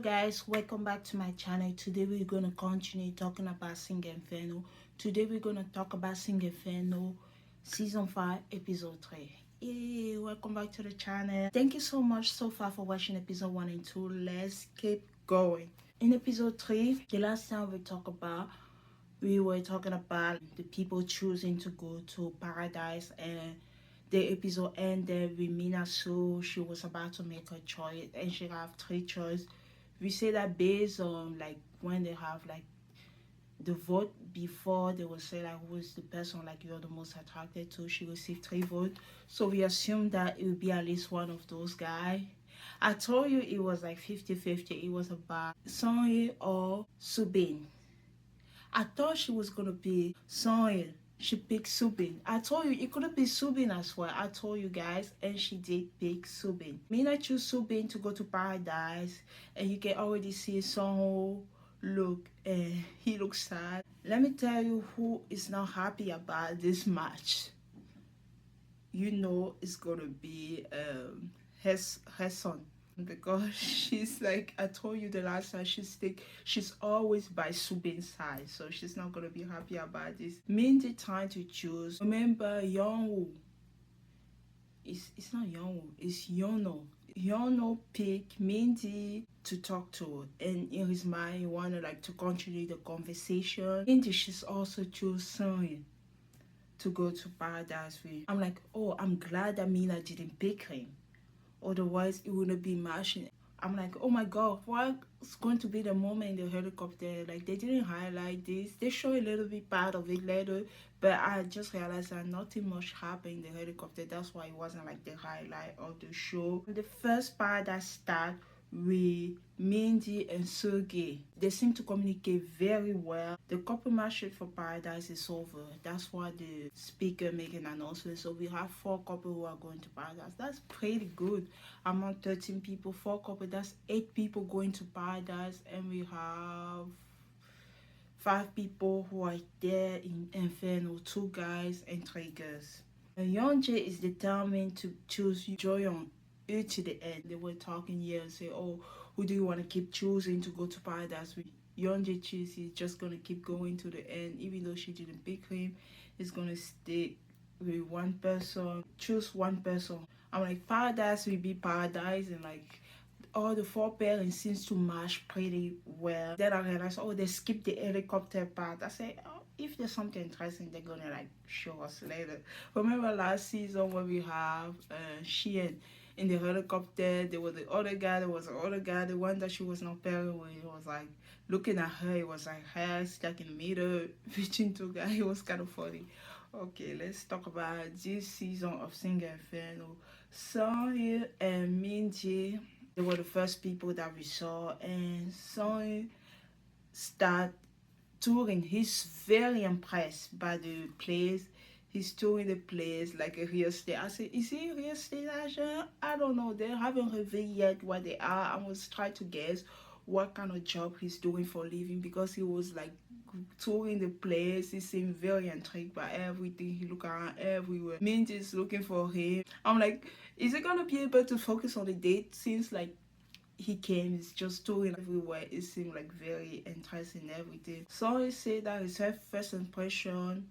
guys, welcome back to my channel. Today we're going to continue talking about Sing Inferno. Today we're going to talk about Sing Inferno season 5 episode 3. Yay, welcome back to the channel. Thank you so much so far for watching episode 1 and 2. Let's keep going. In episode 3, the last time we were talking about the people choosing to go to paradise, and the episode ended with Mina Su. She was about to make her choice and she have 3 choices. We say that based on like when they have like the vote, before they will say like who is the person like you're the most attracted to. She received 3 votes, so we assume that it will be at least one of those guys. I told you it was like 50-50. It was about Songye or Subin. I thought she was gonna be Songye. She picked Subin. I told you it couldn't be Subin as well. I told you guys, and she did pick Subin. Mina chose Subin to go to paradise, and you can already see Songho look, and he looks sad. Let me tell you who is not happy about this match. You know it's gonna be her son, because she's like, I told you the last time, she's always by Subin's side, so she's not gonna be happy about this. Mindy trying to choose. Remember Youngwoo. It's not Youngwoo, it's Yono. Yono picked Mindy to talk to, and in his mind he wanted like to continue the conversation. Mindy, she's also choose Sungin to go to paradise with. I'm like, oh, I'm glad that Mina didn't pick him, otherwise it wouldn't be matching. I'm like, oh my god, what's going to be the moment in the helicopter? Like, they didn't highlight this. They show a little bit part of it later, but I just realized that nothing much happened in the helicopter. That's why it wasn't like the highlight of the show. The first part that started with Mindy and Sergey, they seem to communicate very well. The couple match for paradise is over. That's why the speaker make an announcement. So we have 4 couples who are going to paradise. That's pretty good. Among 13 people, 4 couples, that's 8 people going to paradise, and we have 5 people who are there in Inferno, 2 guys and 3 girls. And Yeonjae is determined to choose Joyoung to the end. They were talking here and say, oh, who do you want to keep choosing to go to paradise with? Yeonjae chooses, he's just gonna keep going to the end. Even though she didn't pick him, he's gonna stay with one person, choose one person. I'm like, paradise will be paradise, and like all the 4 parents seems to match pretty well. Then I realized, oh, they skipped the helicopter part. I say, oh, if there's something interesting, they're gonna like show us later. Remember last season when we have Sheehan in the helicopter? There was the other guy, the one that she was not pairing with. It was like looking at her, it was like her stuck in the middle between 2 guys. It was kind of funny. Okay, let's talk about this season of Sing Inferno. Songye and Minji, they were the first people that we saw, and Songye start touring. He's very impressed by the place. He's touring the place like a real estate. I said, is he a real estate agent? I don't know. They haven't revealed yet what they are. I was trying to guess what kind of job he's doing for a living, because he was like touring the place. He seemed very intrigued by everything. He looked around everywhere. Minji is looking for him. I'm like, is he gonna be able to focus on the date? Seems like he came, he's just touring everywhere. It seemed like very interesting and everything. So he said that his first impression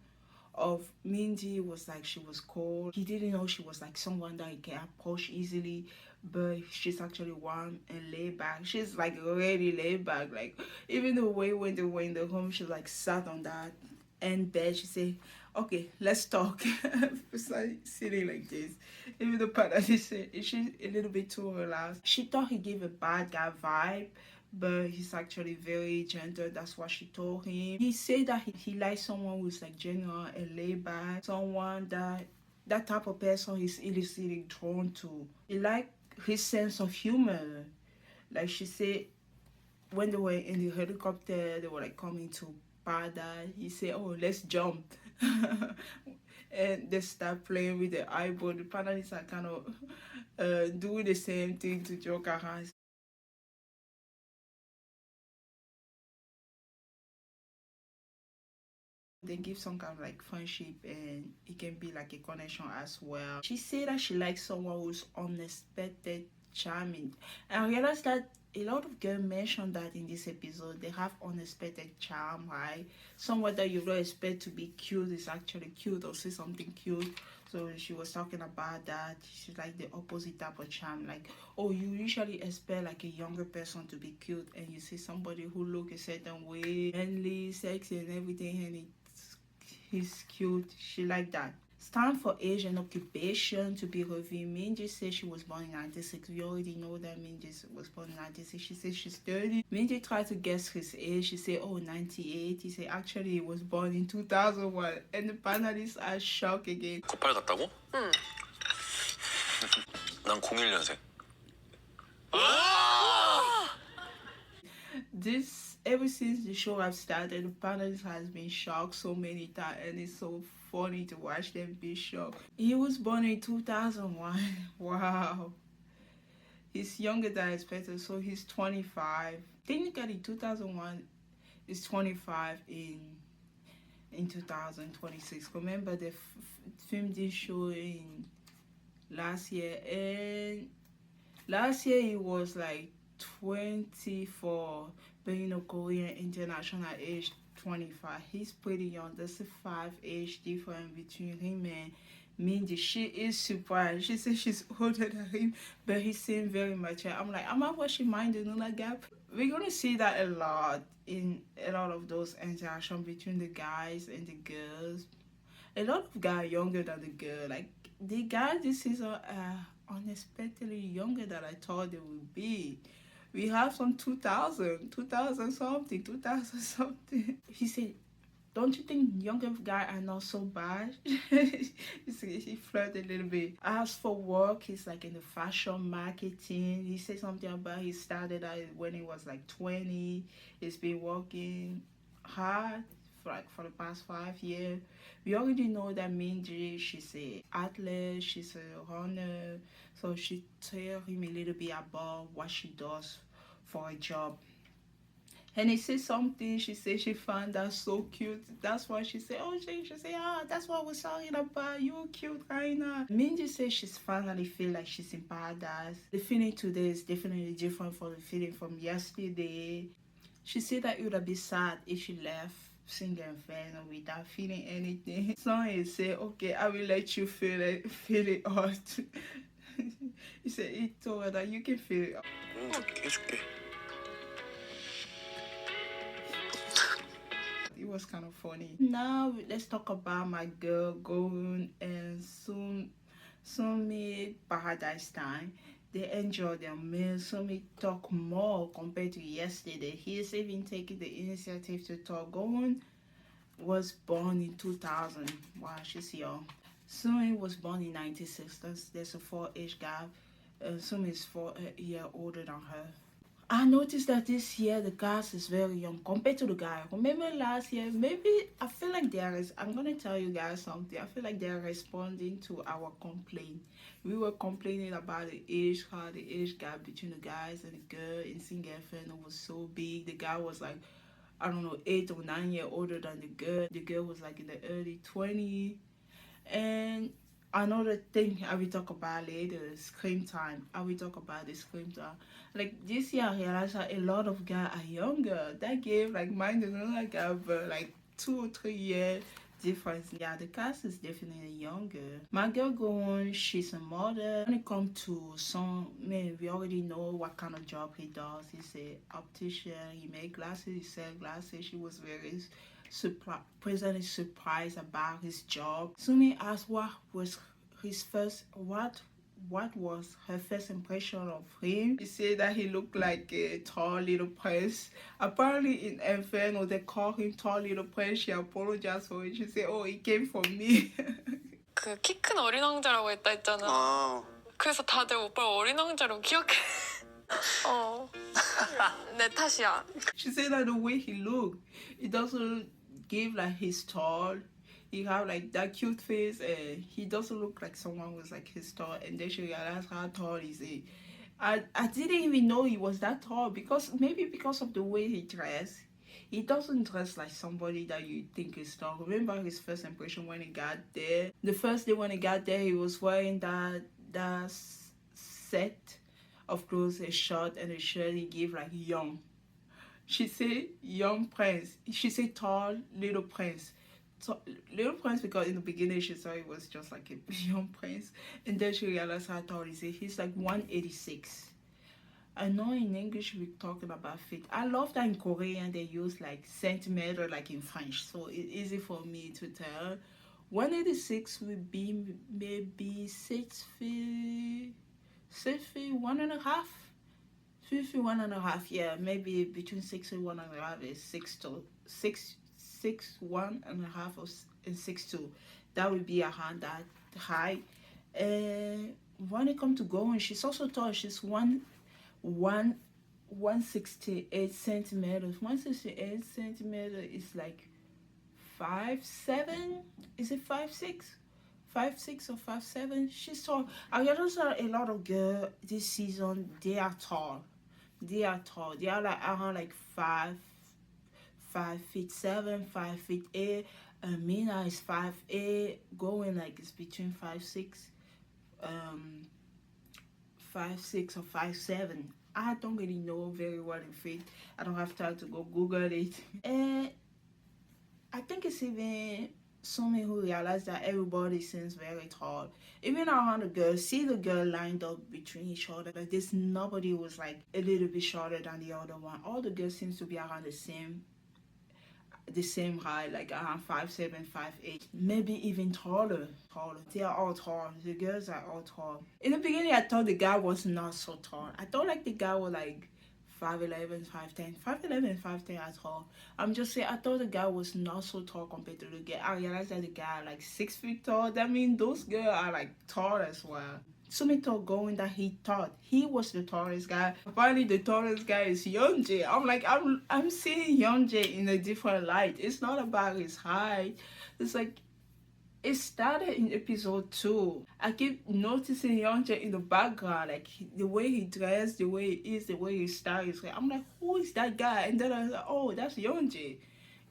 of Mindy was like she was cold. He didn't know she was like someone that he can approach easily, but she's actually warm and laid back. She's like really laid back. Like, even the way when they were in the home, she like sat on that end bed. She said, okay, let's talk. It's like sitting like this. Even the part that she said, she's a little bit too relaxed. She thought he gave a bad guy vibe, but he's actually very gentle. That's what she told him. He said that he likes someone who's like genuine and laid back, someone that type of person he's easily drawn to. He liked his sense of humor. Like she said, when they were in the helicopter, they were like coming to paradise. He said, oh, let's jump. And they start playing with the eyeball. The panelists are kind of doing the same thing to joke around. They give some kind of like friendship, and it can be like a connection as well. She said that she likes someone who's unexpected charming. And I realized that a lot of girls mentioned that in this episode they have unexpected charm, right? Someone that you don't expect to be cute is actually cute or say something cute. So she was talking about that. She's like the opposite type of charm. Like, oh, you usually expect like a younger person to be cute, and you see somebody who look a certain way, manly, sexy, and everything, and he's cute. She like that. It's time for age and occupation to be revealed. Minji says she was born in 96. We already know that Minji was born in 96. She says she's 30. Minji tried to guess his age. She said, oh, 98. He said, actually, he was born in 2001. And the panelists are shocked again. 98 같다고? 응. 난 01년생. This, ever since the show have started, the panelists has been shocked so many times, and it's so funny to watch them be shocked. He was born in 2001. Wow. He's younger than I expected, so he's 25. Technically, 2001 is 25 in 2026. Remember, the film did show in last year, and last year he was like 24, but you know, Korean international age 25. He's pretty young. There's a 5 age difference between him and Minji. She is surprised. She says she's older than him, but he seems very mature. I'm like, am I watching Mind the Nula Gap? We're gonna see that a lot in a lot of those interactions between the guys and the girls. A lot of guys younger than the girl. Like the guys this season are unexpectedly younger than I thought they would be. We have some 2000 something, 2000 something. He said, don't you think younger guys are not so bad? He flirted a little bit. As for work, he's like in the fashion marketing. He said something about he started out when he was like 20. He's been working hard for the past 5 years. We already know that Minji, she's a athlete, she's a runner, so she tell him a little bit about what she does for a job. And he said something, she said she found that so cute. That's why she said, oh, she said, that's what we're talking about. You're cute, Raina. Minji says she's finally feel like she's in paradise. The feeling today is definitely different from the feeling from yesterday. She said that it would have been sad if she left singer Inferno without feeling anything. Someone said, okay, I will let you feel it out. He said he told her that you can feel it out. It was kind of funny. Now let's talk about my girl Goon and Sumi Paradise Time. They enjoy their meal. Sumi talk more compared to yesterday. He's even taking the initiative to talk. Goon was born in 2000. Wow, she's young. Sumi was born in 96. There's a 4 age gap. Sumi is 4 years older than her. I noticed that this year the cast is very young compared to the guy. Remember last year? Maybe I feel like I'm gonna tell you guys something. I feel like they're responding to our complaint. We were complaining about how the age gap between the guys and the girl in Singer Inferno was so big. The guy was like, I don't know, 8 or 9 years older than the girl. The girl was like in the early 20s. And another thing I will talk about later is screen time. I will talk about the screen time. Like this year I realized that a lot of guys are younger. That gave like mine like like 2 or 3 years difference. Yeah, the cast is definitely younger. My girl Goon, she's a model. When it comes to we already know what kind of job he does. He's an optician, he makes glasses, he sells glasses. She was very pleasantly surprised about his job. Sumi asked what was her first impression of him. She said that he looked like a tall little prince. Apparently in Inferno they call him tall little prince. She apologized for it. She said, oh, it came from me. 그 키 큰 어린 왕자라고 했잖아. 그래서 다들 오빠를 어린 왕자로 기억해. 내 탓이야. She said that the way he looked, it doesn't give like he's tall. He have like that cute face, and he doesn't look like someone who's like his tall. And then she realized how tall is he. I didn't even know he was that tall because of the way he dressed. He doesn't dress like somebody that you think is tall. Remember his first impression when he got there? The first day when he got there, he was wearing that set of clothes, a shirt and a shirt. He gave like young. She said young prince. She said tall little prince. So, little prince because in the beginning she thought it was just like a young prince, and then she realized how tall he is. He's like 186. I know in English we're talking about feet. I love that in Korean they use like centimeter like in French, so it's easy for me to tell. 186 would be maybe 6 feet, 6 feet, 1.5. 5 feet, 1.5. Yeah, maybe between 6 feet, 1.5 is 6'2", 1.5 and 6'2". That would be around that high. And when it comes to going, she's also tall. She's one 168 centimeters. 168 centimeters is like 5'7". Is it 5'6"? 5'6" or 5'7". She's tall. I noticed a lot of girls this season. They are tall. They are tall. They are like around like 5'7", 5'8". Mina is 5'8", going like it's between 5'6", 5'6" or 5'7". I don't really know very well in faith. I don't have time to go Google it. And I think it's even someone who realized that everybody seems very tall. Even around the girls, see the girl lined up between each other. Like this, nobody was like a little bit shorter than the other one. All the girls seems to be around the same height, like around 5'7", 5'8", maybe even taller. They are all tall. The girls are all tall. In the beginning, I thought the guy was not so tall. I thought like the guy was like 5'11", 5'10", 5'11", 5'10" at all. I'm just saying, I thought the guy was not so tall compared to the girl. I realized that the guy like 6 feet tall. That means those girls are like tall as well. Sumi told going that he thought he was the tallest guy. Apparently, the tallest guy is Yeonjae. I'm like, I'm seeing Yeonjae in a different light. It's not about his height. It's like, it started in episode 2. I keep noticing Yeonjae in the background, like the way he dressed, the way he is, the way he styles. I'm like, who is that guy? And then I was like, oh, that's Yeonjae.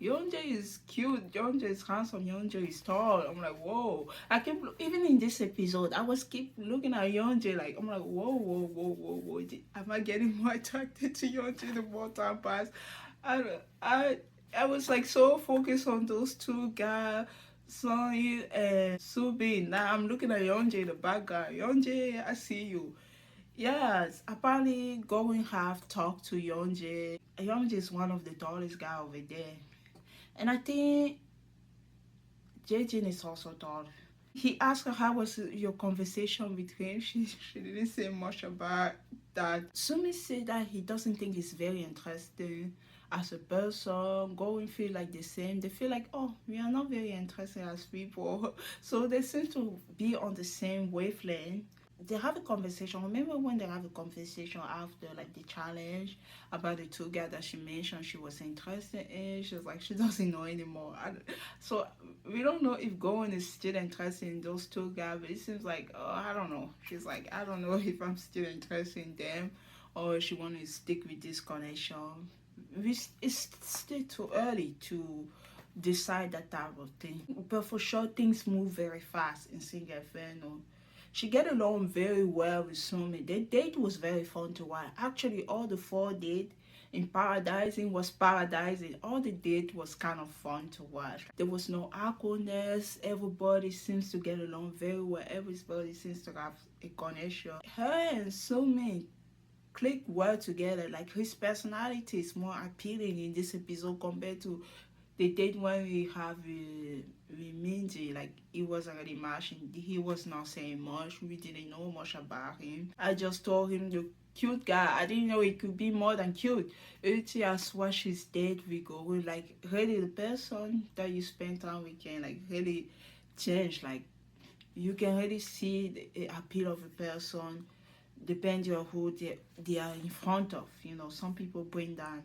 Yeonjae is cute. Yeonjae is handsome. Yeonjae is tall. I'm like, whoa. I keep even in this episode, I was keep looking at Yeonjae like, I'm like, whoa, whoa, whoa, whoa, whoa. Am I getting more attracted to Yeonjae the more time passed? I was like so focused on those two guys, Sonny and Subin. Now I'm looking at Yeonjae in the background. Yeonjae, I see you. Yes, apparently going have talked to Yeonjae. Yeonjae is one of the tallest guy over there. And I think Jejin is also tall. He asked her how was your conversation with him. She didn't say much about that. Sumi said that he doesn't think he's very interesting as a person. Going feel like the same. They feel like, oh, we are not very interesting as people. So they seem to be on the same wavelength. They have a conversation. Remember when they have a conversation after like the challenge about the two guys that she mentioned she was interested in? She was like, she doesn't know anymore. So we don't know if Gowen is still interested in those two guys, but it seems like, oh, I don't know. She's like, I don't know if I'm still interested in them or she want to stick with this connection. It's still too early to decide that type of thing. But for sure, things move very fast in Single Inferno. She get along very well with Sumi. Their date was very fun to watch. Actually, all the 4 dates in Paradizing was Paradizing. All the date was kind of fun to watch. There was no awkwardness. Everybody seems to get along very well. Everybody seems to have a connection. Her and Sumi click well together. Like his personality is more appealing in this episode compared to the date when we have with Minji. Like he was already matching. He was not saying much. We didn't know much about him. I just told him the cute guy. I didn't know it could be more than cute. Uchi has watched his date we go with, like really the person that you spend time with can like really change. Like you can really see the appeal of a person depending on who they are in front of. You know, some people bring down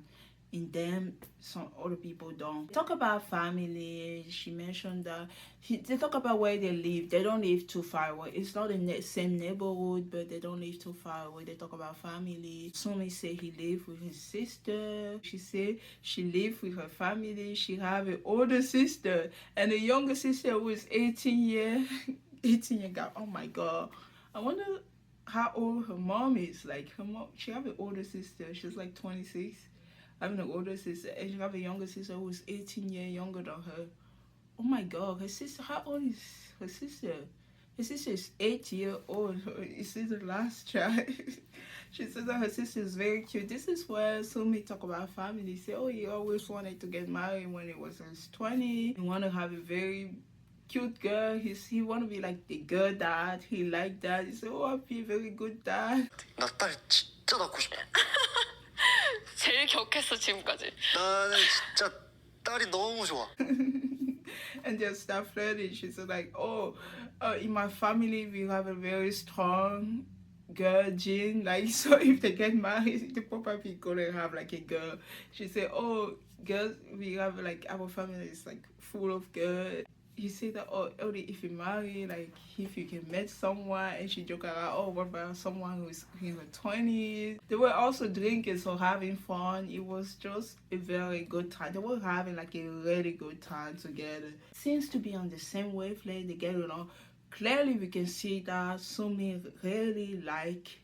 in them, some other people don't. Talk about family. She mentioned that they talk about where they live. They don't live too far away. It's not in the same neighborhood, but they don't live too far away. They talk about family. Sumi say he lived with his sister. She said she lived with her family. She have an older sister and a younger sister who is 18 year 18 year gap. Oh my god. I wonder how old her mom is. Like her mom, she have an older sister. She's like 26. I have an older sister, and she have a younger sister who's 18 years younger than her. Oh my God, her sister. How old is her sister? Her sister is 8 years old. This is the last child. She says that her sister is very cute. This is where so many talk about family. Say, oh, he always wanted to get married when he was in his 20. He want to have a very cute girl. He want to be like the girl dad. He like that. He said, oh, I'll be a very good dad. 나 딸 진짜 낳고 싶어. 제일 격했어 지금까지. 나는 진짜 딸이 너무 좋아. And just start flirting. She said like, oh, in my family we have a very strong girl gene. Like, so if they get married, they probably gonna have like a girl. She said, oh, girls, we have like our family is like full of girls. You say that, oh, only if you marry, like if you can meet someone. And she joke around, oh, what about someone who's in her 20s? They were also drinking, so having fun. It was just a very good time. They were having like a really good time together. Seems to be on the same wavelength. They get along. Clearly we can see that Sumi really like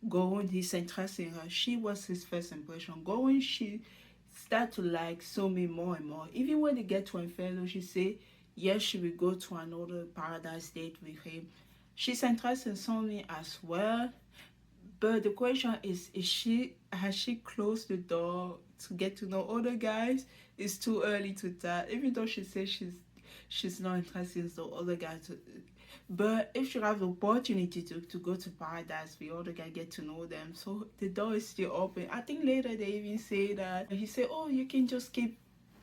Going. He's interested in her. She was his first impression. Going, she start to like Sumi more and more. Even when they get to Inferno, she say yes, she will go to another paradise date with him. She's interested in Sumi as well. But the question is has she closed the door to get to know other guys? It's too early to tell. Even though she says she's not interested in the other guys. But if she has the opportunity to go to paradise, we other guy get to know them. So the door is still open. I think later they even say that he said, oh, you can just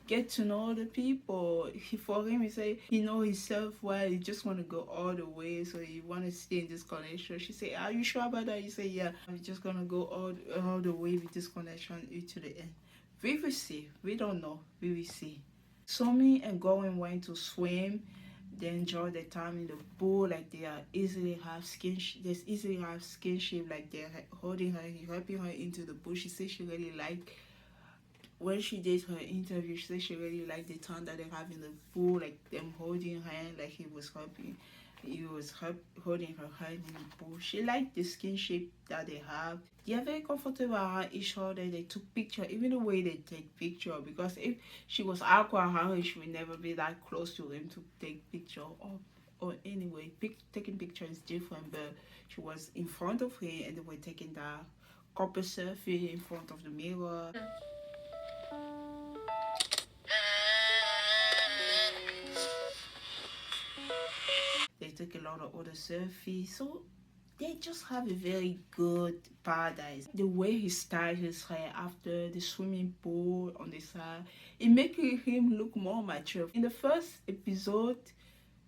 get to know the people. For him, he say he know himself well. He just want to go all the way, so he want to stay in this connection. She say, are you sure about that? He say, yeah, I'm just gonna go all the way with this connection to the end. We will see. We don't know. We will see. Somi and Gowen went to swim. They enjoy their time in the pool. Like they are easily have skinship. They easily have skinship. Like they're holding her, helping her into the pool. She says she really like. When she did her interview, she said she really liked the time that they have in the pool, like them holding her hand, like he was holding her hand in the pool. She liked the skinship that they have. They are very comfortable around each other. They took picture, even the way they take picture, because if she was awkward around him, she would never be that close to him to take picture. Or anyway, taking picture is different, but she was in front of him and they were taking that couple selfie in front of the mirror. They took a lot of other selfies. So they just have a very good paradise. The way he styled his hair after the swimming pool on the side, it making him look more mature. In the first episode,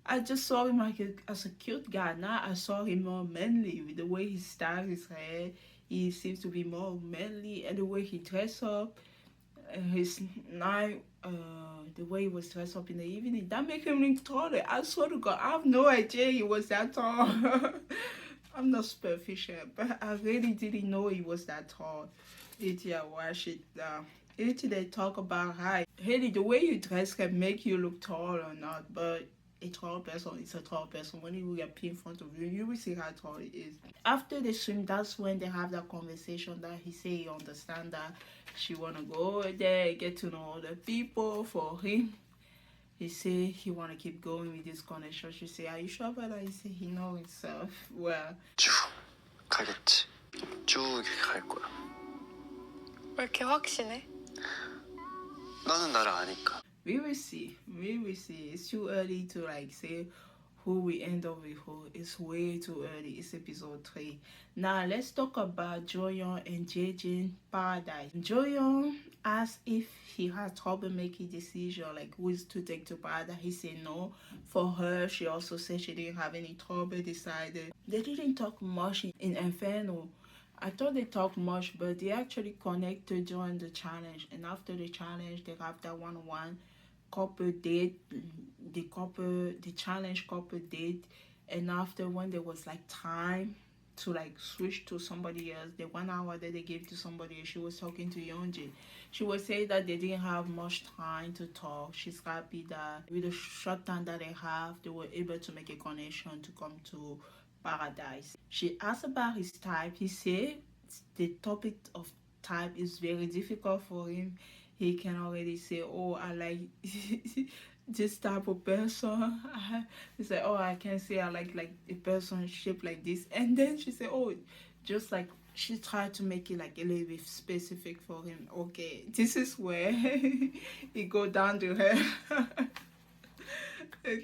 I just saw him like as a cute guy. Now I saw him more manly with the way he styled his hair. He seems to be more manly, and the way he dressed up. His night, the way he was dressed up in the evening, that make him look taller. I swear to God, I have no idea he was that tall. I'm not superficial, but I really didn't know he was that tall. Until I watch it. Until they talk about height. Really, the way you dress can make you look tall or not, but a tall person is a tall person. When you appear in front of you, you will see how tall it is. After they swim, that's when they have that conversation that he say he understand that she wanna go over there, get to know other people. For him, he say he wanna keep going with this connection. She say, are you sure about that? He say he know himself well. 쭉 가겠지. 쭉 갈 거야. 왜 이렇게 확신해? 너는 나를 아니까. We will see. We will see. It's too early to like say who we end up with who. It's way too early. It's episode 3. Now let's talk about Joyeon and Jaejin Paradise. Joyeon asked if he had trouble making decision, like who is to take to Paradise. He said no. For her, she also said she didn't have any trouble deciding. They didn't talk much in Inferno. I thought they talked much, but they actually connected during the challenge. And after the challenge, they have that one-on-one couple date, the challenge couple date. And after, when there was like time to like switch to somebody else, the 1 hour that they gave to somebody else, she was talking to Yeonjin. She was saying that they didn't have much time to talk. She's happy that with the short time that they have, they were able to make a connection to come to Paradise. She asked about his type. He said the topic of type is very difficult for him. He can already say, oh, I like this type of person. He said, oh, I can say I like a person shaped like this. And then she said, oh, just like she tried to make it like a little bit specific for him. Okay, this is where he go down to her.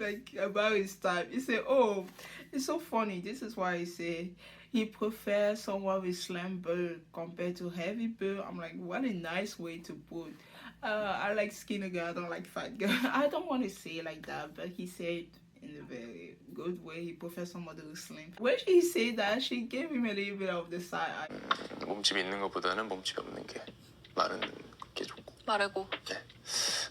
Like about his type. He said, oh, it's so funny. This is why he said he prefers someone with slim build compared to heavy build. I'm like, what a nice way to put. I like skinny girl, I don't like fat girl. I don't want to say it like that, but he said in a very good way he prefers somebody who's slim. When she said that, she gave him a little bit of the side eye. 몸집이 있는 것보다는 몸집이 없는 게 많은 게 좋고. 마르고. 네.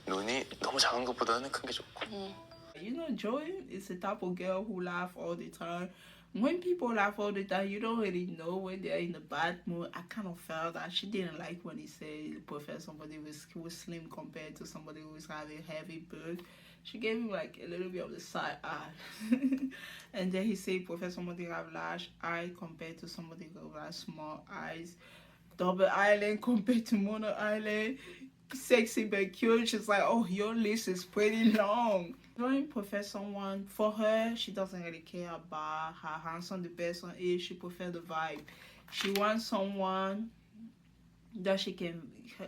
눈이 너무 작은 것보다는 큰 게 좋고. You know, Joy is the type of girl who laugh all the time. When people laugh all the time, you don't really know when they're in a bad mood. I kind of felt that she didn't like when he said he prefers somebody who was slim compared to somebody who's having heavy build. She gave him like a little bit of the side eye. And then he said he prefers somebody who have large eye compared to somebody who has small eyes. Double eyelid compared to mono eyelid. Sexy but cute. She's like, oh, your list is pretty long. Joy prefers someone, for her, she doesn't really care about how handsome the person is. She prefers the vibe. She wants someone that she can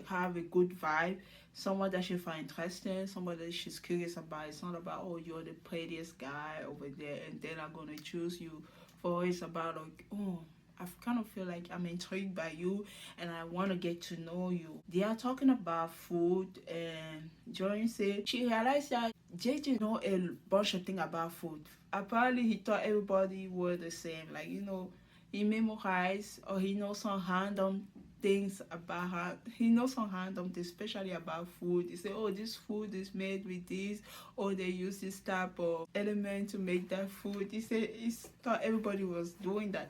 have a good vibe, someone that she find interesting, someone that she's curious about. It's not about, oh, you're the prettiest guy over there and then I'm gonna choose you. For her, it's about like, oh, I kind of feel like I'm intrigued by you and I want to get to know you. They are talking about food and Joy said she realized that JJ know a bunch of things about food. Apparently he thought everybody were the same. Like, you know, he memorized or he knows some random things about her. He knows some random things, especially about food. He said, oh, this food is made with this, or they use this type of element to make that food. He said he thought everybody was doing that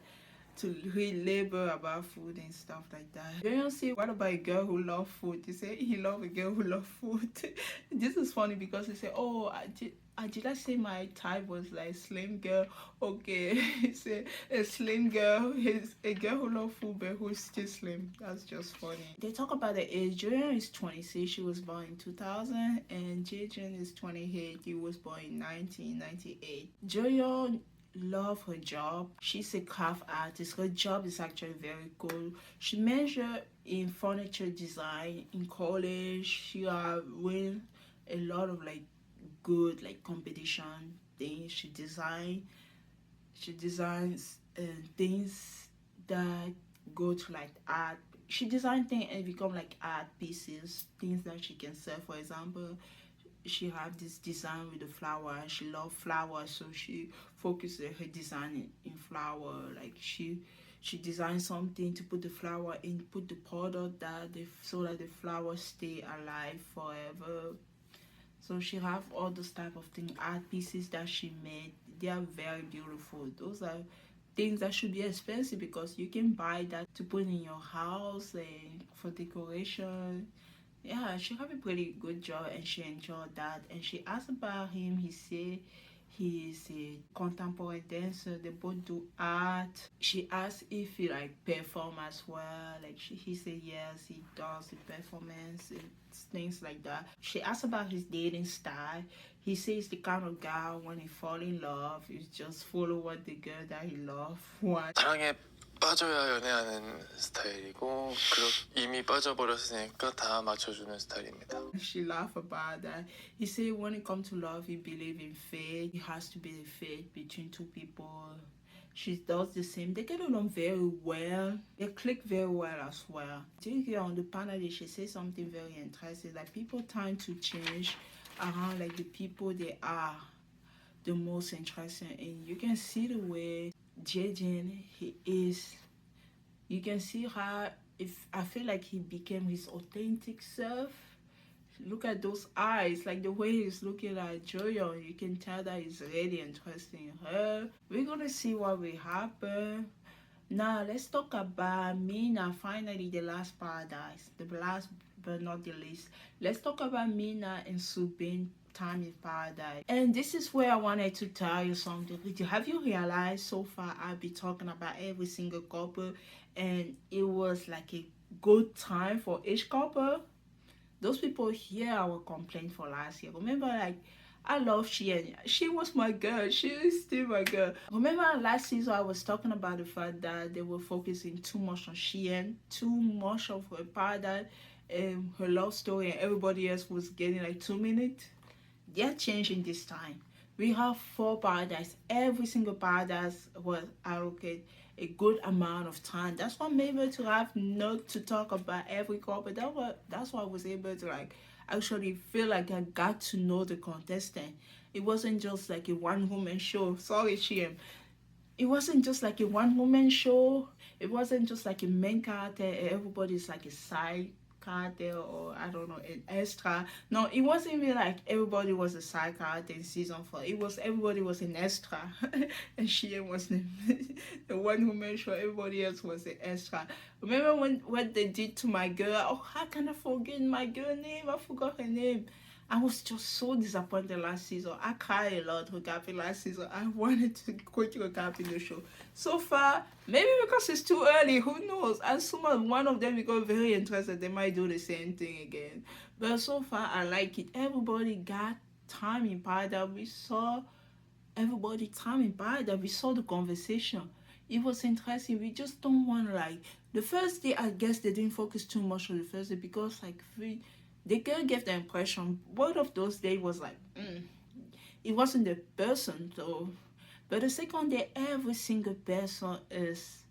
to read label about food and stuff like that. Beyonce, what about a girl who loves food? He said he loves a girl who loves food. This is funny because he said, oh, did I say my type was like slim girl? Okay, he said a slim girl is a girl who loves food but who's still slim. That's just funny. They talk about the age. Joyeon is 26. She was born in 2000, and Jaejoon is 28. He was born in 1998. Joyeon love her job. She's a craft artist. Her job is actually very cool. She majored in furniture design in college. She win a lot of like good like competition things. She designs things that go to like art. She designs things and become like art pieces, things that she can sell. For example, she have this design with the flower. She love flowers, so she focuses her design in flower. Like she designed something to put the flower in, put the powder that so that the flowers stay alive forever. So she have all those type of thing, art pieces that she made. They are very beautiful. Those are things that should be expensive because you can buy that to put in your house and for decoration. Yeah, she have a pretty good job and she enjoyed that. And she asked about him. He said he is a contemporary dancer. They both do art. She asked if he like perform as well. Like he said yes, he does the performance and things like that. She asked about his dating style. He says the kind of guy when he fall in love, he just follow what the girl that he love wants. 사랑에 빠져야 연애하는 스타일이고 이미 빠져버렸으니까 다 맞춰주는 스타일입니다. She laughed about that. He said when it comes to love, he believes in fate. It has to be the fate between two people. She does the same. They get along very well. They click very well as well. Here on the panel, she said something very interesting. Like people tend to change around like the people they are the most interesting in. You can see the way Jaejoon he is. You can see how I feel like he became his authentic self. Look at those eyes, like the way he's looking at Joyeon. You can tell that he's really interested in her. We're gonna see what will happen. Now let's talk about Mina. Finally, the last paradise, the last but not the least. Let's talk about Mina and Subin time in paradise. And this is where I wanted to tell you something. Have you realized so far I've been talking about every single couple, and it was like a good time for each couple? Those people hear our complaint for last year. Remember, like, I love Sheehan. She was my girl. She is still my girl. Remember last season I was talking about the fact that they were focusing too much on Sheehan, too much of her paradise and her love story, and everybody else was getting like 2 minutes. They're changing this time. We have 4 paradise. Every single paradise was allocated a good amount of time. That's why I'm able to have not to talk about every couple. That's why I was able to like actually feel like I got to know the contestant. It wasn't just like a one woman show. Sorry, Shim. It wasn't just like a one woman show. It wasn't just like a main character. Everybody's like a side character, or I don't know, an extra. No, it wasn't even like everybody was a side character in season 4. It was everybody was an extra. And she was the one who made sure everybody else was an extra. Remember when what they did to my girl? Oh, how can I forget my girl name? I forgot her name. I was just so disappointed last season. I cried a lot recapping last season. I wanted to quit recapping the show. So far, maybe because it's too early, who knows? As soon as one of them become very interested, they might do the same thing again. But so far, I like it. Everybody got time in paradise. We saw everybody time in paradise. We saw the conversation. It was interesting. We just don't want to like the first day. I guess they didn't focus too much on the first day because like they can give the impression one of those days was like it wasn't the person though. But the second day, every single person is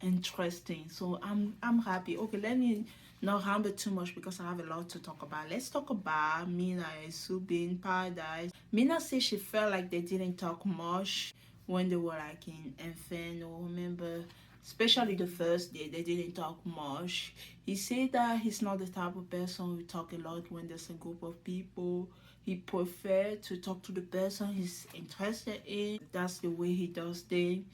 interesting. So I'm happy. Okay, let me not ramble too much because I have a lot to talk about. Let's talk about Mina and Subi in paradise. Mina said she felt like they didn't talk much when they were like in Inferno. Remember, especially the first day, they didn't talk much. He said that he's not the type of person who talk a lot when there's a group of people. He prefer to talk to the person he's interested in. That's the way he does things.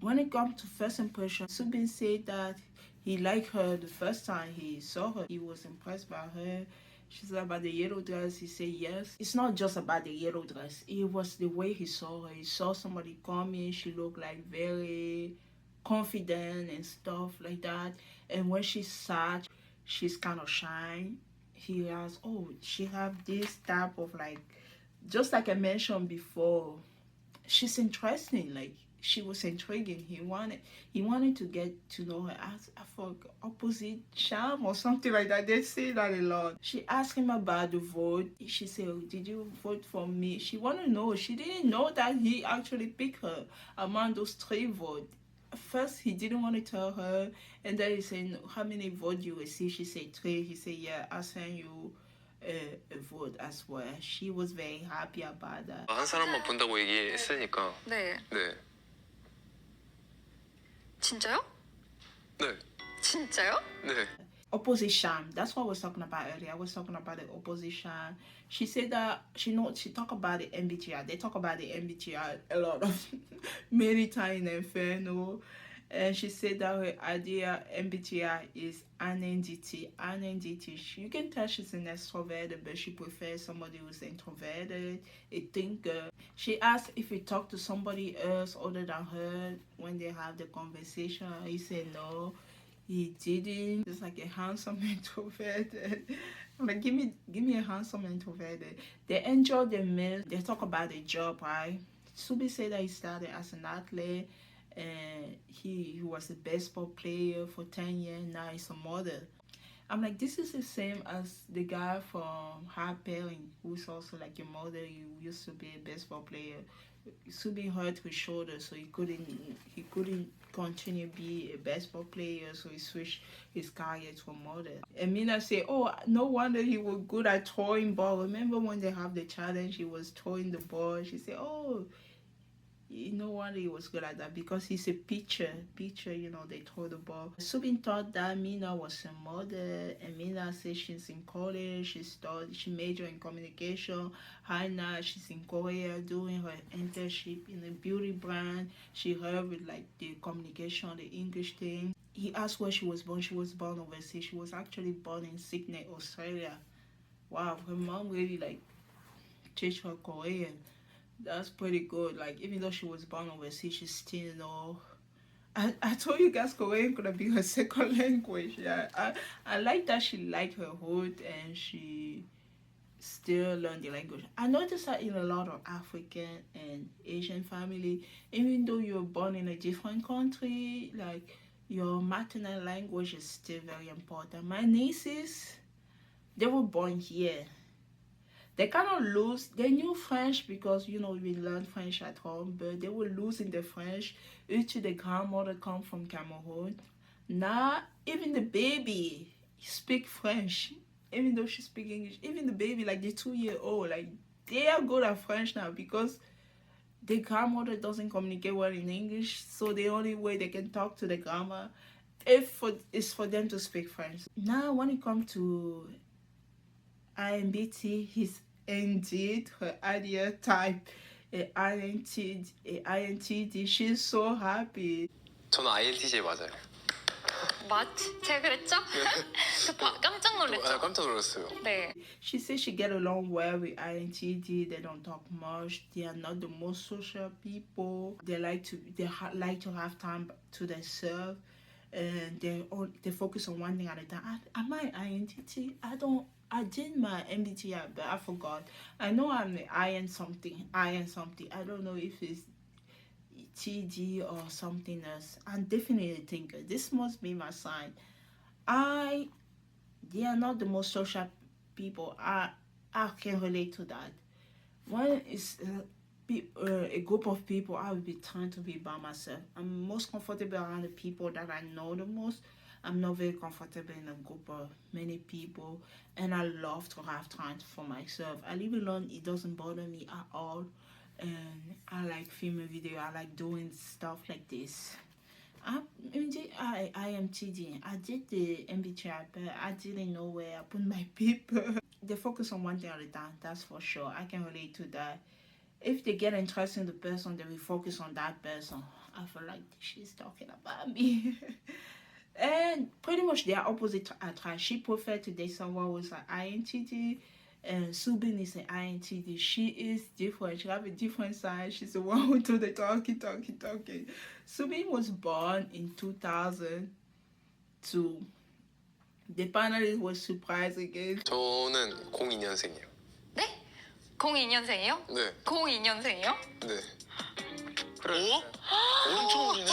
When it comes to first impression, Subin said that he liked her the first time he saw her. He was impressed by her. She said about the yellow dress. He said yes. It's not just about the yellow dress. It was the way he saw her. He saw somebody coming. She looked like very confident and stuff like that. And when she sat, she's kind of shy. He asked, oh, she have this type of like, just like I mentioned before, she's interesting. Like she was intriguing. He wanted to get to know her as I forgot opposite charm or something like that. They say that a lot. She asked him about the vote. She said, oh, did you vote for me? She wanted to know. She didn't know that he actually picked her among those 3 votes. First he didn't want to tell her, and then he said, how many votes you received? She said 3. He said, yeah, I sent you a vote as well. She was very happy about that. 한 사람만 본다고 얘기했으니까. 네. 네. 진짜요? 네. 진짜요? 네. Opposition. That's what I was talking about earlier. I was talking about the opposition. She said that she talked about the MBTI. They talk about the MBTI a lot of many times in Inferno. And she said that her idea MBTI is NNDT. NNDT. You can tell she's an extroverted, but she prefers somebody who's introverted, a thinker. She asked if he talked to somebody else other than her when they have the conversation. He said no. He didn't. It's like a handsome introverted. I'm like, give me a handsome introverted. They enjoy the meal. They talk about the job, right? Subi said that he started as an athlete and he was a baseball player for 10 years. Now he's a model. I'm like, this is the same as the guy from High Pairing, who's also like a model. He used to be a baseball player. Subi hurt his shoulder, so he couldn't continue be a baseball player, so he switched his career to a model. And Mina said, oh, no wonder he was good at throwing ball. Remember when they have the challenge, he was throwing the ball. She said, oh, no wonder he was good at that because he's a pitcher, you know, they throw the ball. Subin thought that Mina was a model, and Mina said she's in college, she majored in communication. Haina, she's in Korea doing her internship in a beauty brand. She helped with like the communication, the English thing. He asked where she was born. She was born overseas. She was actually born in Sydney, Australia. Wow, her mom really like teach her Korean. That's pretty good. Like, even though she was born overseas, she's still, you know. I told you guys Korean could be her second language. Yeah, I like that she liked her hood and she still learn the language. I noticed that in a lot of African and Asian family, even though you're born in a different country, like your maternal language is still very important. My nieces, they were born here. They kind of lose, they knew French because, you know, we learned French at home, but they were losing the French due to the grandmother come from Cameroon. Now, even the baby speak French, even though she speak English. Even the baby, like the 2-year-old, like they are good at French now because the grandmother doesn't communicate well in English, so the only way they can talk to the grandma is for them to speak French. Now, when it comes to IMBT, he's indeed her ideal type. INTD. She's so happy. 저는 INTJ 맞아요. 제가 그랬죠? 깜짝 놀랐죠? 깜짝 놀랐어요. 네. She says she get along well with INTD. They don't talk much. They are not the most social people. They like to have time to themselves, and they focus on one thing at a time. Am I INTJ? I did my MBTI, but I forgot. I know I'm the IN something. I don't know if it's TG or something else. I'm definitely a thinker. This must be my sign. They are not the most social people. I can relate to that. When it's a group of people, I will be trying to be by myself. I'm most comfortable around the people that I know the most. I'm not very comfortable in a group of many people, and I love to have time for myself. I live alone. It doesn't bother me at all, and I like filming video. I like doing stuff like this. I am TD. I did the MBTI, but I didn't know where I put my people. They focus on one thing at a time, that's for sure. I can relate to that. If they get interested in the person, they will focus on that person. I feel like she's talking about me. And pretty much they are opposite attract. She preferred to date someone who's an INTJ, and Subin is an INTJ. She is different. She have a different side. She's the one who do the talking. Subin was born in 2002. The panelists were surprised again. 저는 02년생이에요. 네? 02년생이요? 네. 02년생이요? 네. 그래. 엄청 어리네.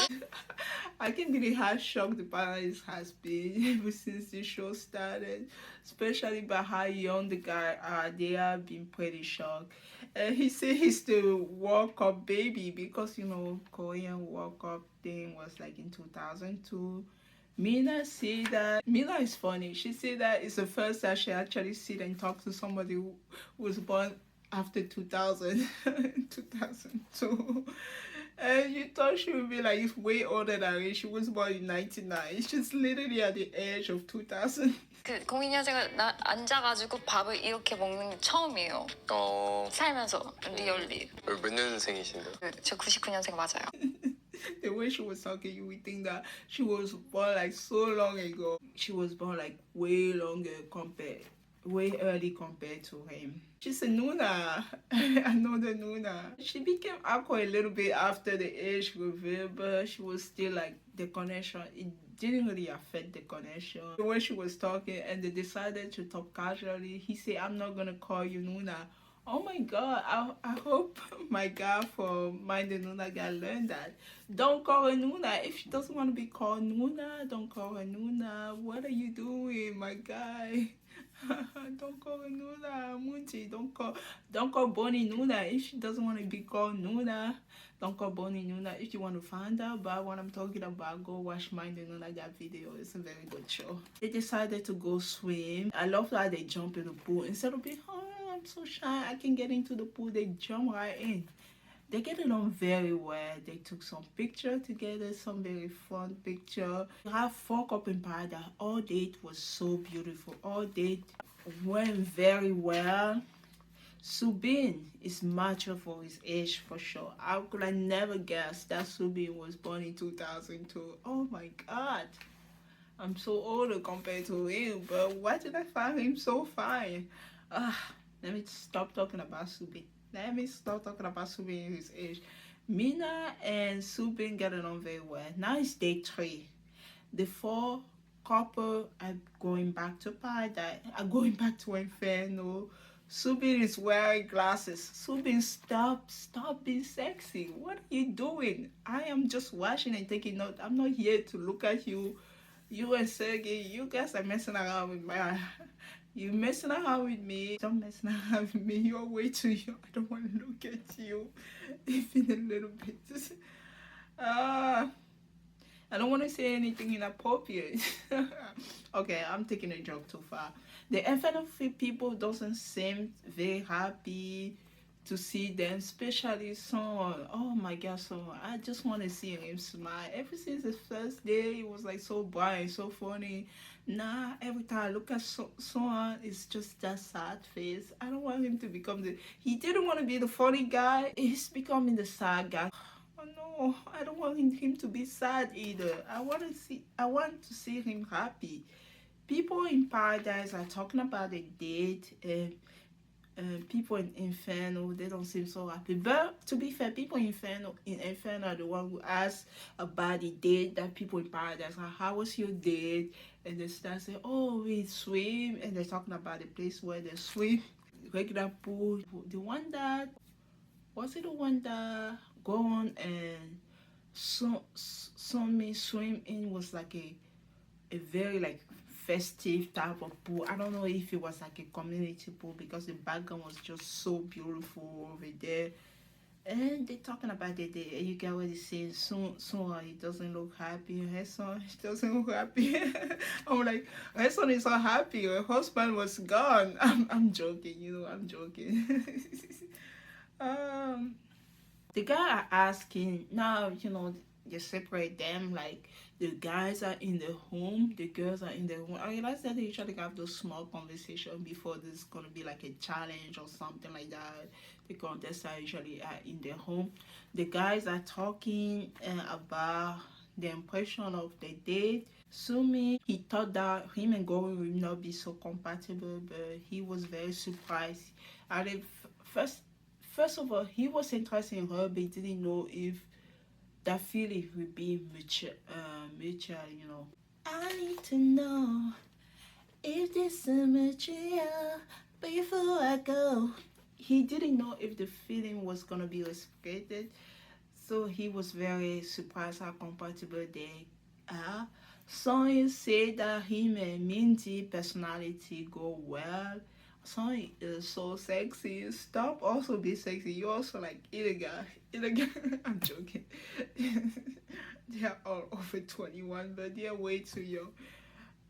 I can believe how shocked the panelists has been ever since the show started, especially by how young the guy are. They have been pretty shocked. And he said he's the World Cup baby because, you know, Korean World Cup thing was like in 2002. Mina said that, Mina is funny. She said that it's the first time she actually sit and talk to somebody who was born after 2000, 2002. And you thought she would be like way older than her. She was born in 99. She's literally at the age of 2000. 그 02년생을 앉아가지고 밥을 이렇게 먹는 게 처음이에요. 살면서 리얼리. 몇 년생이신데요? 저 99년생 맞아요. The way she was talking, you would think that she was born like so long ago. She was born like way early compared to him. She's a Nuna. Another Nuna. She became awkward a little bit after the age reveal, but she was still like the connection. It didn't really affect the connection. The way she was talking, and they decided to talk casually. He said, "I'm not gonna call you Nuna." Oh my God, I hope my guy for Mind the Nuna guy learned that. Don't call her Nuna. If she doesn't want to be called Nuna, don't call her Nuna. What are you doing, my guy? Don't call her Nuna, Munti. Don't call Bonnie Nuna. If she doesn't want to be called Nuna, don't call Bonnie Nuna. If you want to find out about what I'm talking about, go watch Mind the Nuna guy video. It's a very good show. They decided to go swim. I love how they jump in the pool. Instead of being, I'm so shy, I can get into the pool, they jump right in. They get along very well. They took some pictures together, some very fun picture. They have 4 couples in paradise. All date was so beautiful. All date went very well. Subin is mature for his age for sure. I could have never guessed that Subin was born in 2002. Oh my God. I'm so older compared to him, but why did I find him so fine? Let me stop talking about Subin. Let me stop talking about Subin and his age. Mina and Subin get along very well. Now it's day 3. The 4 couple are going back to paradise. Are going back to Inferno. Subin is wearing glasses. Subin, stop being sexy. What are you doing? I am just watching and taking note. I'm not here to look at you. You and Sergey, you guys are messing around with my. You messing around with me. Stop messing around with me. You're way too young. I don't want to look at you even a little bit. I don't want to say anything inappropriate. Okay, I'm taking a joke too far. The Inferno people doesn't seem very happy to see them, especially Son. Oh my God, Son! I just want to see him smile. Ever since the first day, it was like so bright, so funny. Nah, every time I look at Son, it's just that sad face. I don't want him to become the. He didn't want to be the funny guy. He's becoming the sad guy. Oh no, I don't want him to be sad either. I want to see him happy. People in paradise are talking about a date, and people in Inferno, they don't seem so happy. But to be fair, people in Inferno are the one who ask about the date that people in paradise are. How was your date? And they start saying, oh, we swim, and they're talking about the place where they swim, regular pool. The one that was it the one that go on and me swim in was like a very like festive type of pool. I don't know if it was like a community pool because the background was just so beautiful over there. And they're talking about it, and you can already see soon he doesn't look happy. Her son doesn't look happy. I'm like, her son is so happy. Her husband was gone. I'm joking, I'm joking. The guy are asking now, you separate them, like the guys are in the home, the girls are in the home. I realize that they usually have those small conversations before there's gonna be like a challenge or something like that. The contestants usually are in the home. The guys are talking about the impression of the date. Sumi, he thought that him and Gory would not be so compatible, but he was very surprised. At the first of all, he was interested in her, but he didn't know if that feeling would be mutual. I need to know if this is mutual before I go. He didn't know if the feeling was gonna be reciprocated, so he was very surprised how compatible they are. Some say that him and Mindy personality go well. Some is so sexy. Stop also be sexy. You also like illegal. I'm joking. They are all over 21, but they are way too young.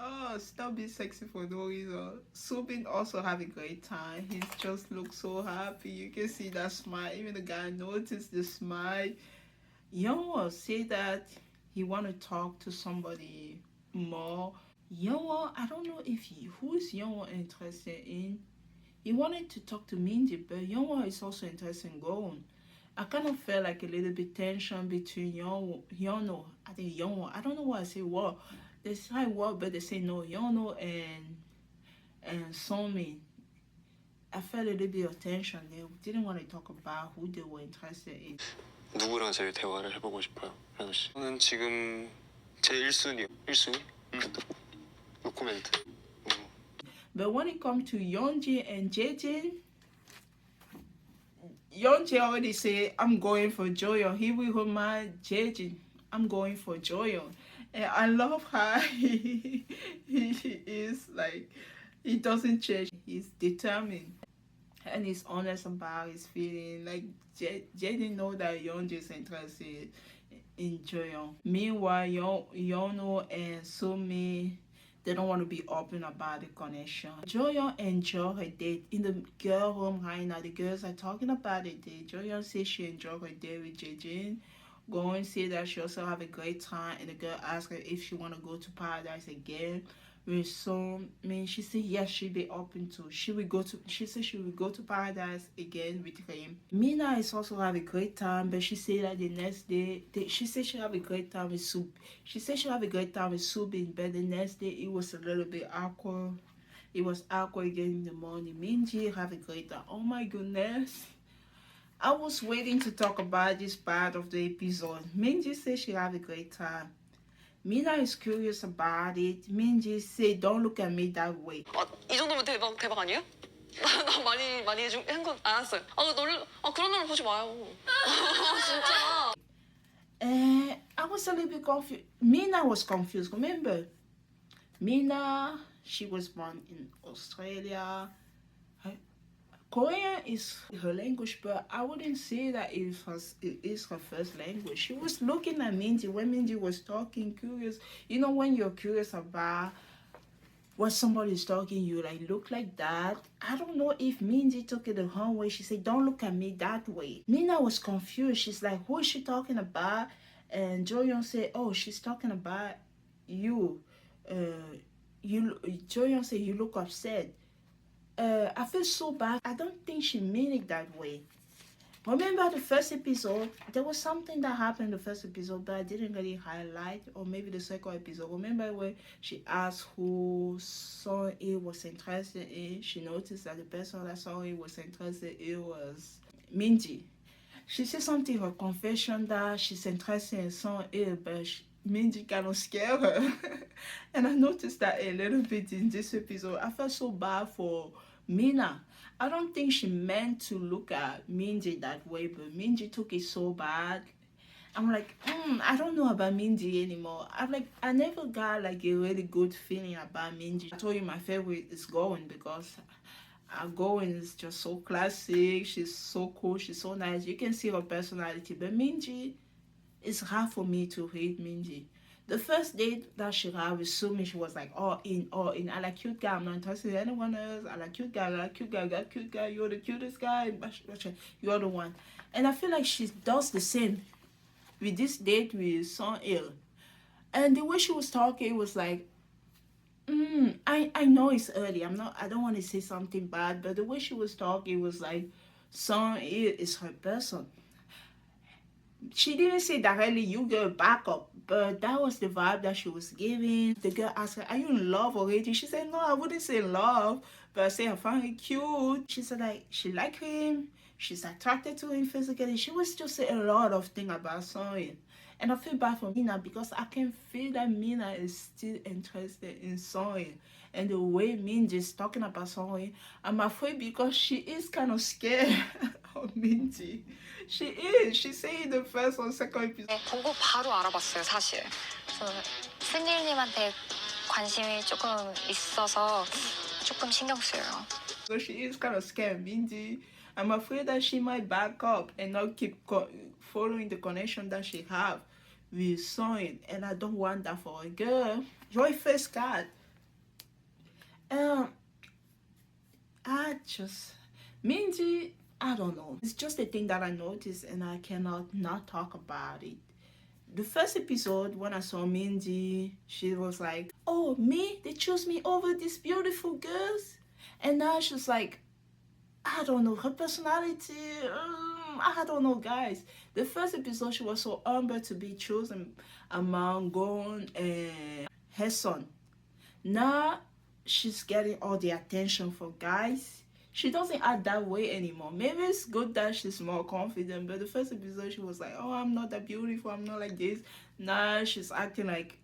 Oh, stop being sexy for no reason. Subin also have a great time. He just looks so happy. You can see that smile. Even the guy noticed the smile. Young say that he want to talk to somebody more. Young, I don't know if who's Young interested in. He wanted to talk to Mindy, but Young is also interested in going. I kind of felt like a little bit tension between Yono. I think Yono. I don't know why I say what. They say what, but they say no. Yono and Somi. I felt a little bit of tension. They didn't want to talk about who they were interested in. 누구랑 제일 대화를 해보고 싶어요, 현우 씨? 저는 지금 제 1순위요. 1순위? 노코멘트. But when it comes to Yeonji and Jejin, Yeonji already said, I'm going for Joyeon. He will remind Jejin, I'm going for Joyeon. And I love how he is like, he doesn't change. He's determined. And he's honest about his feeling. Like, Jejin know that Yeonji is interested in Joyeon. Meanwhile, Yeono and Sumi, they don't want to be open about the connection. Joyeon enjoyed her date in the girl room right now. The girls are talking about the date. Joyeon says she enjoyed her date with Jejin. Going say that she also have a great time, and the girl asked her if she want to go to paradise again. She said yes, she'd be open to. She said she will go to paradise again with him. Mina is also have a great time, but she said that the next day, she said she have a great time with Subin, but the next day it was a little bit awkward. It was awkward again in the morning. Minji have a great time. Oh my goodness. I was waiting to talk about this part of the episode. Minji said she have a great time. Mina is curious about it. Minji said, don't look at me that way. 이 정도면 대박 아니에요? 나 많이 한건 알았어요. 그런 날 보지 마요. 진짜. And I was a little bit confused. Mina was confused. Remember, Mina, she was born in Australia. Korean is her language, but I wouldn't say that it is her first language. She was looking at Minji when Minji was talking, curious. You know, when you're curious about what somebody's talking, you like look like that. I don't know if Minji took it the wrong way. She said, don't look at me that way. Mina was confused. She's like, who is she talking about? And Joyeon said, oh, she's talking about you. Joyeon said, you look upset. I feel so bad. I don't think she meant it that way. Remember the first episode? There was something that happened in the first episode that I didn't really highlight, or maybe the second episode. Remember when she asked who Song E was interested in? She noticed that the person that Song E was interested in was Minji. She said something in her confession that she's interested in Song E, but Minji kind of scared her. And I noticed that a little bit in this episode. I felt so bad for Mina. I don't think she meant to look at Minji that way, but Minji took it so bad. I'm like, I don't know about Minji anymore. I never got like a really good feeling about Minji. I told you my favorite is Going, because Going is just so classic. She's so cool. She's so nice. You can see her personality. But Minji, it's hard for me to hate Minji. The first date that she had with Sumi, she was like, all in. I like cute guy. I'm not interested in anyone else. I like cute guy. I like cute guy. I got cute guy. You're the cutest guy. You're the one. And I feel like she does the same with this date with Song Il. And the way she was talking was like, I know it's early. I don't want to say something bad, but the way she was talking was like, Song Il is her person. She didn't say directly, you girl back up, but that was the vibe that she was giving. The girl asked her, are you in love already? She said, no, I wouldn't say love, but I say I find him cute. She said like she liked him, she's attracted to him physically. She was just saying a lot of things about Song. And I feel bad for Mina because I can feel that Mina is still interested in Song. And the way Minji is talking about Song, I'm afraid because she is kind of scared of Minji. She is. She said in the first or second episode. 보고 바로 알아봤어요, 사실. 그래서 승일님한테 관심이 조금 있어서 조금 신경 쓰여요. So she is kind of scared, Minji. I'm afraid that she might back up and not keep following the connection that she have with Song. And I don't want that for a girl. Joy first cat. Minji, I don't know. It's just a thing that I noticed and I cannot not talk about it. The first episode, when I saw Minji, she was like, oh, me? They chose me over these beautiful girls? And now she's like, I don't know, her personality, I don't know, guys. The first episode, she was so humble to be chosen among Gon and her son. Now, she's getting all the attention for guys. She doesn't act that way anymore. Maybe it's good that she's more confident, but the first episode she was like, oh, I'm not that beautiful, I'm not like this. Now she's acting like,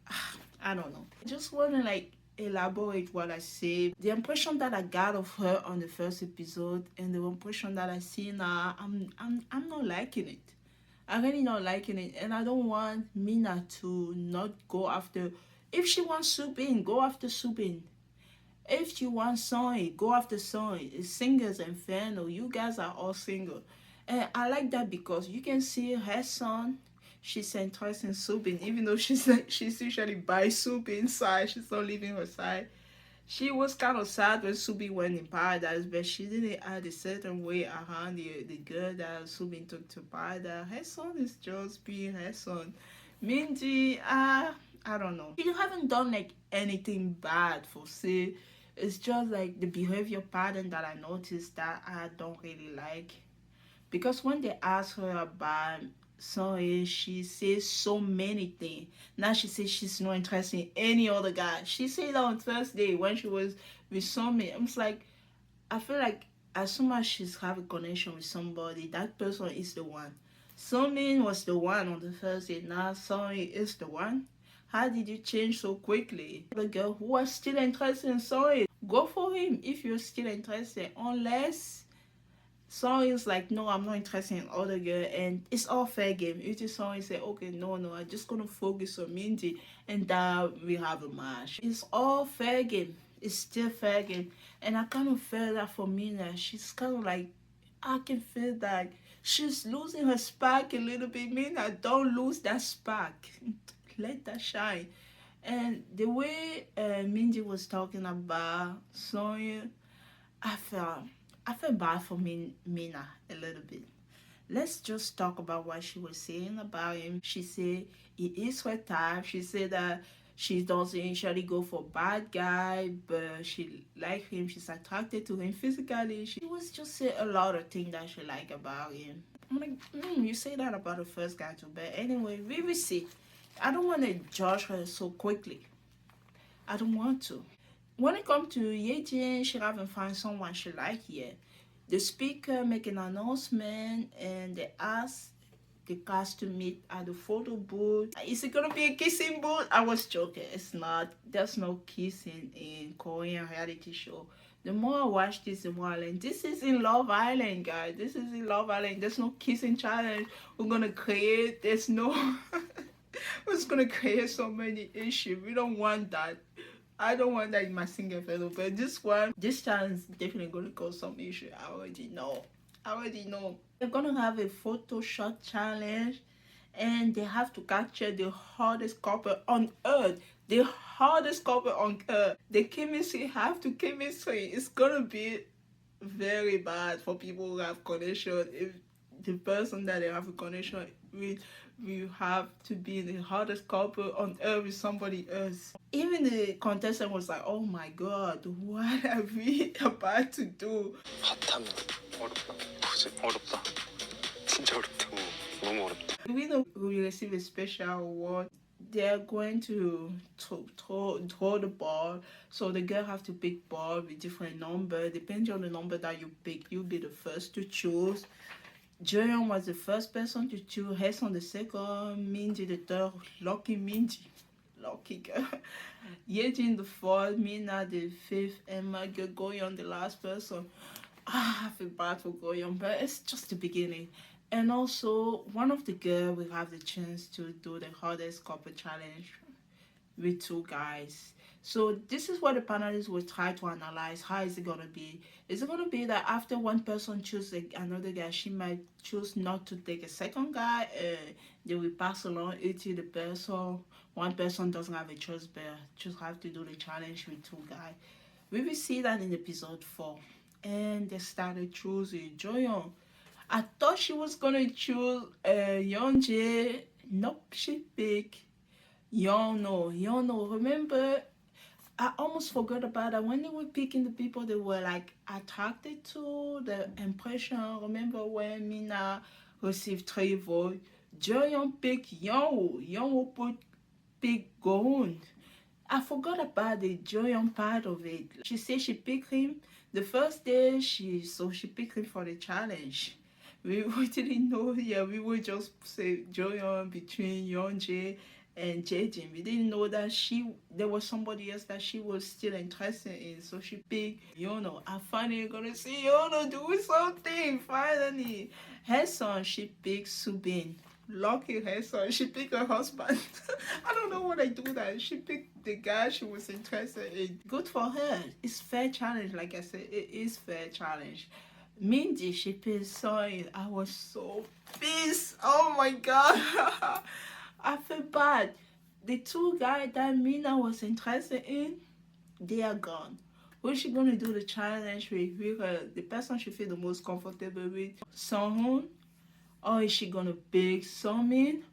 I don't know. I just want to like elaborate what I say. The impression that I got of her on the first episode and the impression that I see now, I'm not liking it. I'm really not liking it, and I don't want Mina to not go after. If she wants Subin, go after Subin. If you want Song, go after Song. It's singers and Inferno. You guys are all single. And I like that because you can see her son. She's interested in Subin. Even though she's usually by Subin's side. She's not leaving her side. She was kind of sad when Subin went in Paradise, but she didn't act a certain way around the girl that Subin took to Paradise. Her son is just being her son. Minji, I don't know. She haven't done like anything bad for say. It's just like the behavior pattern that I noticed that I don't really like. Because when they asked her about So she says so many things. Now she says she's not interested in any other guy. She said that on Thursday when she was with Somi. I'm just like, I feel like as soon as she's having a connection with somebody, that person is the one. Somi was the one on the Thursday. Now Somi is the one. How did you change so quickly? The girl who was still interested in Somi, go for him if you're still interested. Unless Song is like, no, I'm not interested in other girl, and it's all fair game. If the song say, okay, no, I'm just gonna focus on Mindy, and that we have a match. It's all fair game. It's still fair game, and I kind of feel that for Mina, she's kind of like, I can feel that she's losing her spark a little bit. Mina, don't lose that spark. Let that shine. And the way Mindy was talking about Sonya, I felt I felt bad for Mina a little bit. Let's just talk about what she was saying about him. She said he is her type. She said that she doesn't usually go for bad guy, but she like him. She's attracted to him physically. She was just say a lot of things that she like about him. I'm like, you say that about the first guy too, but anyway, we will see. I don't want to judge her so quickly. I don't want to. When it comes to Yejin, she haven't found someone she like yet. The speaker make an announcement and they ask the cast to meet at the photo booth. Is it gonna be a kissing booth? I was joking. It's not. There's no kissing in Korean reality show. The more I watch this, the more I learn. This is in Love Island, guys. This is in Love Island. There's no kissing challenge. We're gonna create. There's no. We're just gonna create so many issues. We don't want that. I don't want that in my single fellow, but this challenge is definitely gonna cause some issue. I already know. They're gonna have a photo shot challenge, and they have to capture the hardest couple on earth. The hardest couple on earth. The chemistry have to chemistry. It's gonna be very bad for people who have connection. If the person that they have a connection with, we have to be the hardest couple on earth with somebody else. Even the contestant was like, oh my god, what are we about to do? 핫하면 어렵다. 도저히 어렵다. 진짜 어렵다고. 너무 어렵다. We know we receive a special award. They're going to throw the ball, so the girl have to pick ball with different number. Depending on the number that you pick, you'll be the first to choose. Jeon was the first person to choose, Haesun the second, Minji the third, lucky Minji, lucky girl. Yejin the fourth, Mina the fifth, and my girl Goyeon the last person. I feel bad for Goyeon, but it's just the beginning. And also, one of the girls will have the chance to do the hardest couple challenge with two guys. So this is what the panelists will try to analyze. How is it gonna be? Is it gonna be that after one person chooses another guy, she might choose not to take a second guy, they will pass along it to the person. One person doesn't have a choice, but just have to do the challenge with two guys. We will see that in episode 4. And they started choosing Joyeon. I thought she was gonna choose Yeonjae. Nope, she picked Yeono. Remember, I almost forgot about that. When they were picking the people they were like attracted to, the impression. Remember when Mina received 3 votes? Joyeon picked Yeonwoo picked Goon. I forgot about the Joyeon part of it. She said she picked him the first day. She picked him for the challenge. We didn't know. Yeah, we would just say Joyeon between Yeonjae and Jejin. We didn't know that there was somebody else that she was still interested in. So she picked Yono. I finally gonna see Yono do something. Finally, her son she picked Subin. Lucky her son. She picked her husband. I don't know what I do that. She picked the guy she was interested in. Good for her. It's fair challenge. Like I said, it is fair challenge. Mindy, she picked Soin. I was so pissed. Oh my god. I feel bad. The 2 guys that Mina was interested in, they are gone. Who's she gonna do the challenge with? The person she feel the most comfortable with? Sunghoon? Or is she gonna pick Sungmin?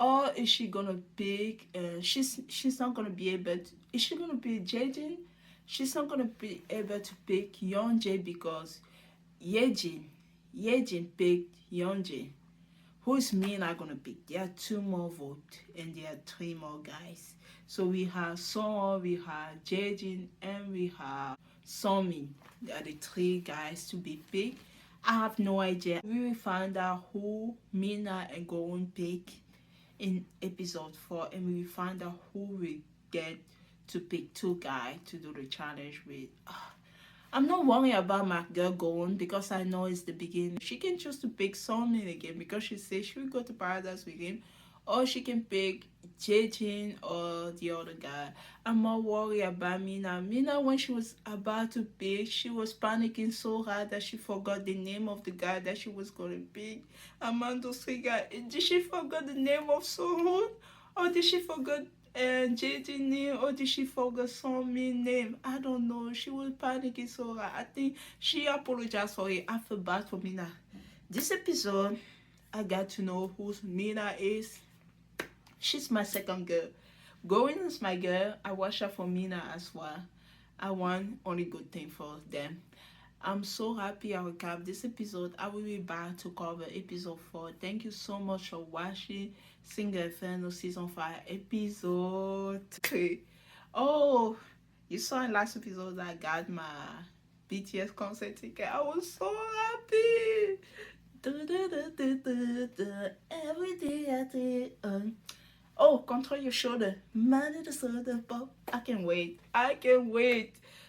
Or is she gonna pick? She's not gonna be able to. Is she gonna pick Jejin? She's not gonna be able to pick Yeonjae because Yejin picked Yeonjae. Who's Mina gonna pick? There are 2 more votes and there are 3 more guys. So we have Song, we have Jejin, and we have Somin. They are the 3 guys to be picked. I have no idea. We will find out who Mina and Goron pick in episode 4, and we will find out who will get to pick 2 guys to do the challenge with. I'm not worried about my girl going because I know it's the beginning. She can choose to pick Somin again because she says she will go to Paradise with him, or she can pick Jejin or the other guy. I'm more worried about Mina. Mina, when she was about to pick, she was panicking so hard that she forgot the name of the guy that she was going to pick. Amando Sriga, did she forget the name of Sohun? Or did she forget JJ name, or did she forget some name? I don't know. She was panicking so hard. I think she apologized for it. I feel bad for Mina. This episode, I got to know who Mina is. She's my second girl. Going is my girl. I watch her for Mina as well. I want only good thing for them. I'm so happy I recap this episode. I will be back to cover episode 4. Thank you so much for watching Inferno season 5 episode 3. Oh, you saw in last episode I got my BTS concert ticket. I was so happy. Every day I did. Oh, control your shoulder. Man in the shoulder, Bob. I can't wait.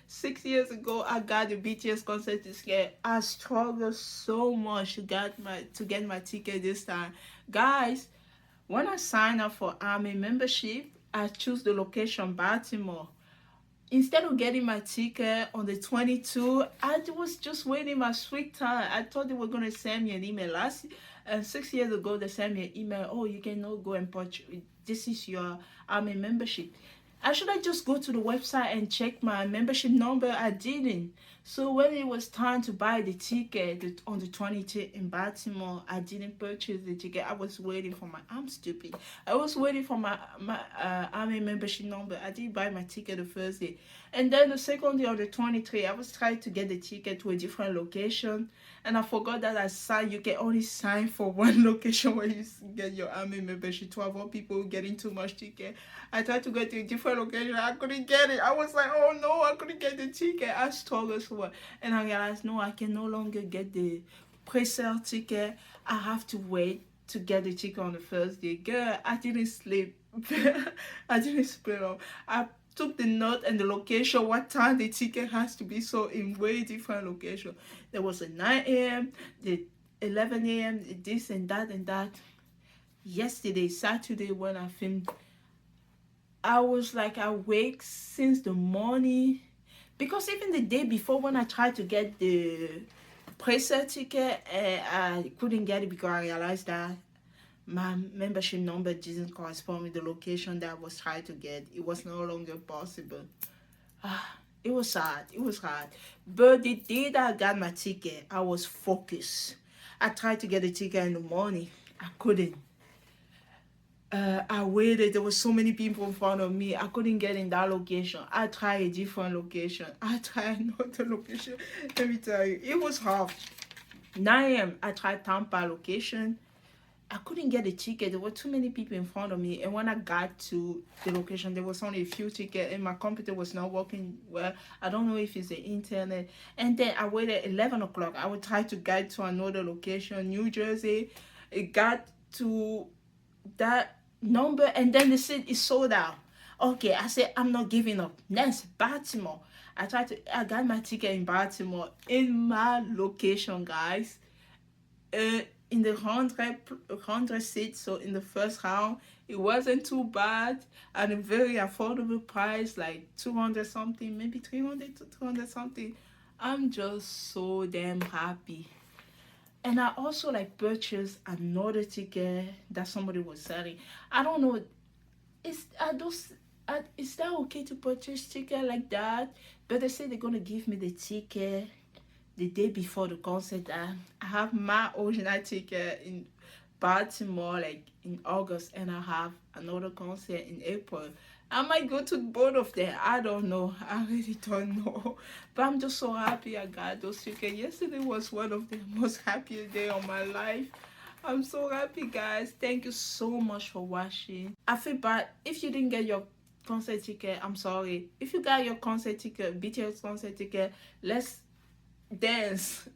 6 years ago, I got the BTS concert ticket. I struggled so much to get my ticket this time. Guys, when I signed up for Army membership, I choose the location Baltimore. Instead of getting my ticket on the 22, I was just waiting my sweet time. I thought they were going to send me an email. 6 years ago, they sent me an email. Oh, you can now go and purchase. This is your Army membership. I should have just go to the website and check my membership number. I didn't. So when it was time to buy the ticket on the 22 in Baltimore, I didn't purchase the ticket. I was waiting for I'm stupid. I was waiting for my Army membership number. I didn't buy my ticket the first day. And then the second day on the 23, I was trying to get the ticket to a different location. And I forgot that you can only sign for one location when you get your Army membership to avoid people getting too much ticket. I tried to go to a different location. I couldn't get it. I was like, oh no, I couldn't get the ticket. I struggled so much. And I realized, no, I can no longer get the pre-sale ticket. I have to wait to get the ticket on the first day. Girl, I didn't sleep. I didn't sleep. I took the note and the location, what time the ticket has to be, so in way different location. There was a 9 a.m., the 11 a.m., this and that and that. Yesterday, Saturday, when I filmed, I was like awake since the morning, because even the day before when I tried to get the pre-sale ticket, I couldn't get it because I realized that my membership number didn't correspond with the location that I was trying to get. It was no longer possible. It was sad. It was hard. But the day that I got my ticket, I was focused. I tried to get a ticket in the morning. I couldn't. I waited. There were so many people in front of me. I couldn't get in that location. I tried a different location. I tried another location. Let me tell you, it was hard. 9 a.m. I tried Tampa location. I couldn't get a ticket. There were too many people in front of me. And when I got to the location, there was only a few tickets and my computer was not working well. I don't know if it's the internet. And then I waited 11 o'clock. I would try to get to another location, New Jersey. It got to that number and then they said it's sold out. Okay, I said I'm not giving up. Next, Baltimore. I got my ticket in Baltimore in my location, guys. In the 100 seats, so in the first round, it wasn't too bad at a very affordable price, like 200 something, maybe 300 to 200 something. I'm just so damn happy. And I also purchased another ticket that somebody was selling. I don't know, is that okay to purchase ticket like that? But they say they're gonna give me the ticket the day before the concert. I have my original ticket in Baltimore in August, and I have another concert in April. I might go to both of them. I don't know. I really don't know. But I'm just so happy I got those tickets. Yesterday was one of the most happiest days of my life. I'm so happy, guys. Thank you so much for watching. I feel bad if you didn't get your concert ticket. I'm sorry. If you got your concert ticket, BTS concert ticket, let's dance.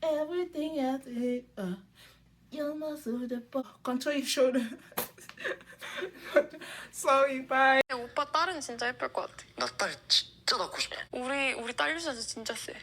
Everything else, you must do the control your shoulder. Sorry, bye. 오빠 딸은 진짜 예쁠 것 같아. 나 딸 진짜 낳고 싶어. 우리 딸 유전자 진짜 세.